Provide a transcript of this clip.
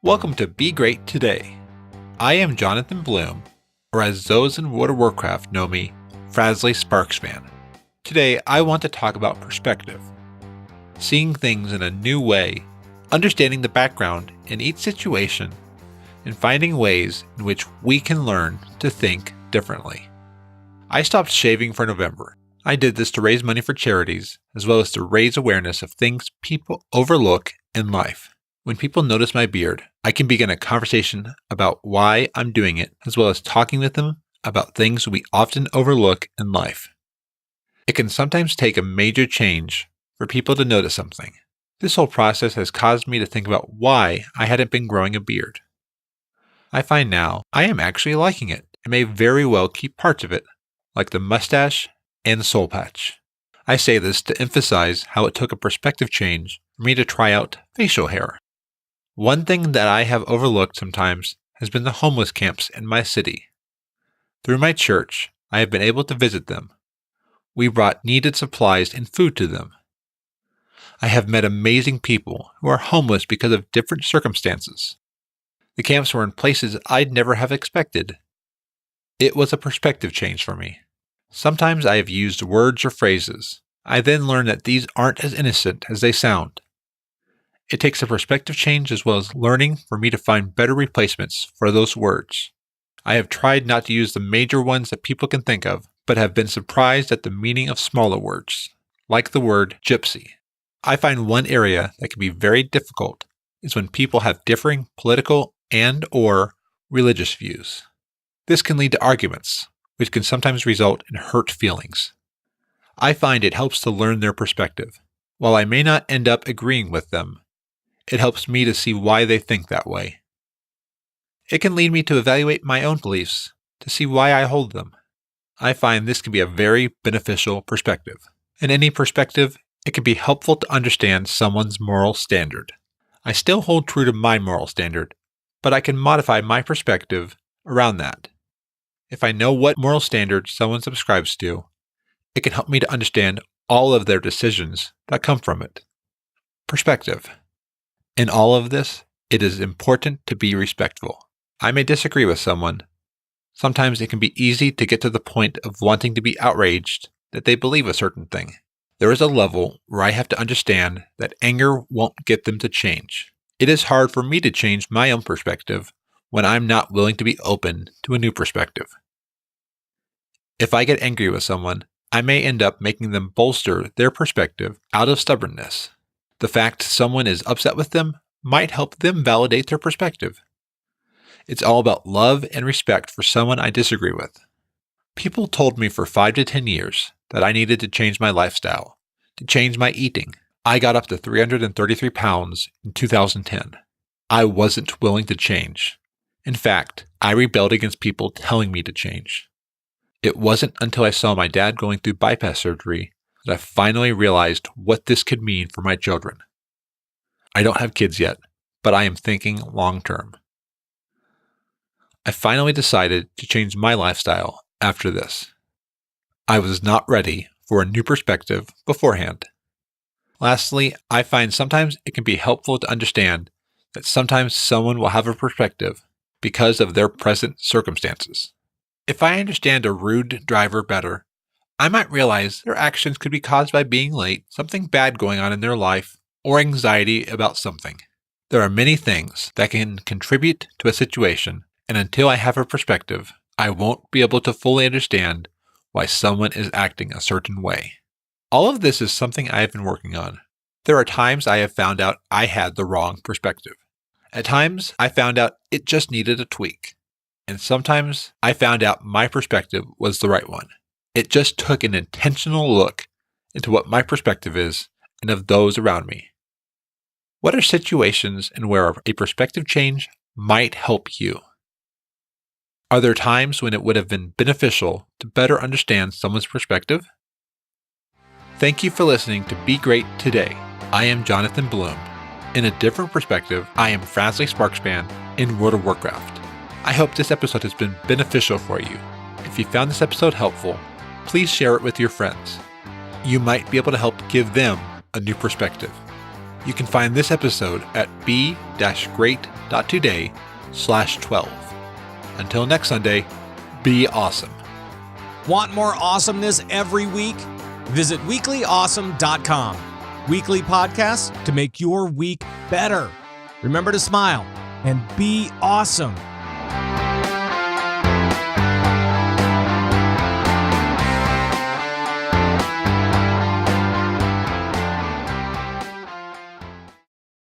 Welcome to Be Great Today. I am Jonathan Bloom, or as those in World of Warcraft know me, Frasley Sparksman. Today I want to talk about perspective. Seeing things in a new way, understanding the background in each situation, and finding ways in which we can learn to think differently. I stopped shaving for November. I did this to raise money for charities, as well as to raise awareness of things people overlook in life. When people notice my beard, I can begin a conversation about why I'm doing it, as well as talking with them about things we often overlook in life. It can sometimes take a major change for people to notice something. This whole process has caused me to think about why I hadn't been growing a beard. I find now I am actually liking it and may very well keep parts of it, like the mustache and the soul patch. I say this to emphasize how it took a perspective change for me to try out facial hair. One thing that I have overlooked sometimes has been the homeless camps in my city. Through my church, I have been able to visit them. We brought needed supplies and food to them. I have met amazing people who are homeless because of different circumstances. The camps were in places I'd never have expected. It was a perspective change for me. Sometimes I have used words or phrases. I then learn that these aren't as innocent as they sound. It takes a perspective change as well as learning for me to find better replacements for those words. I have tried not to use the major ones that people can think of, but have been surprised at the meaning of smaller words, like the word gypsy. I find one area that can be very difficult is when people have differing political and/or religious views. This can lead to arguments, which can sometimes result in hurt feelings. I find it helps to learn their perspective. While I may not end up agreeing with them, it helps me to see why they think that way. It can lead me to evaluate my own beliefs to see why I hold them. I find this can be a very beneficial perspective. In any perspective, it can be helpful to understand someone's moral standard. I still hold true to my moral standard, but I can modify my perspective around that. If I know what moral standard someone subscribes to, it can help me to understand all of their decisions that come from it. Perspective. In all of this, it is important to be respectful. I may disagree with someone. Sometimes it can be easy to get to the point of wanting to be outraged that they believe a certain thing. There is a level where I have to understand that anger won't get them to change. It is hard for me to change my own perspective when I'm not willing to be open to a new perspective. If I get angry with someone, I may end up making them bolster their perspective out of stubbornness. The fact someone is upset with them might help them validate their perspective. It's all about love and respect for someone I disagree with. People told me for 5 to 10 years that I needed to change my lifestyle, to change my eating. I got up to 333 pounds in 2010. I wasn't willing to change. In fact, I rebelled against people telling me to change. It wasn't until I saw my dad going through bypass surgery that I finally realized what this could mean for my children. I don't have kids yet, but I am thinking long term. I finally decided to change my lifestyle after this. I was not ready for a new perspective beforehand. Lastly, I find sometimes it can be helpful to understand that sometimes someone will have a perspective because of their present circumstances. If I understand a rude driver better, I might realize their actions could be caused by being late, something bad going on in their life, or anxiety about something. There are many things that can contribute to a situation, and until I have a perspective, I won't be able to fully understand why someone is acting a certain way. All of this is something I have been working on. There are times I have found out I had the wrong perspective. At times, I found out it just needed a tweak. And sometimes, I found out my perspective was the right one. It just took an intentional look into what my perspective is and of those around me. What are situations and where a perspective change might help you? Are there times when it would have been beneficial to better understand someone's perspective? Thank you for listening to Be Great Today. I am Jonathan Bloom. In a different perspective, I am Frasley Sparksman in World of Warcraft. I hope this episode has been beneficial for you. If you found this episode helpful, please share it with your friends. You might be able to help give them a new perspective. You can find this episode at b-great.today/12. Until next Sunday, be awesome. Want more awesomeness every week? Visit weeklyawesome.com. Weekly podcasts to make your week better. Remember to smile and be awesome.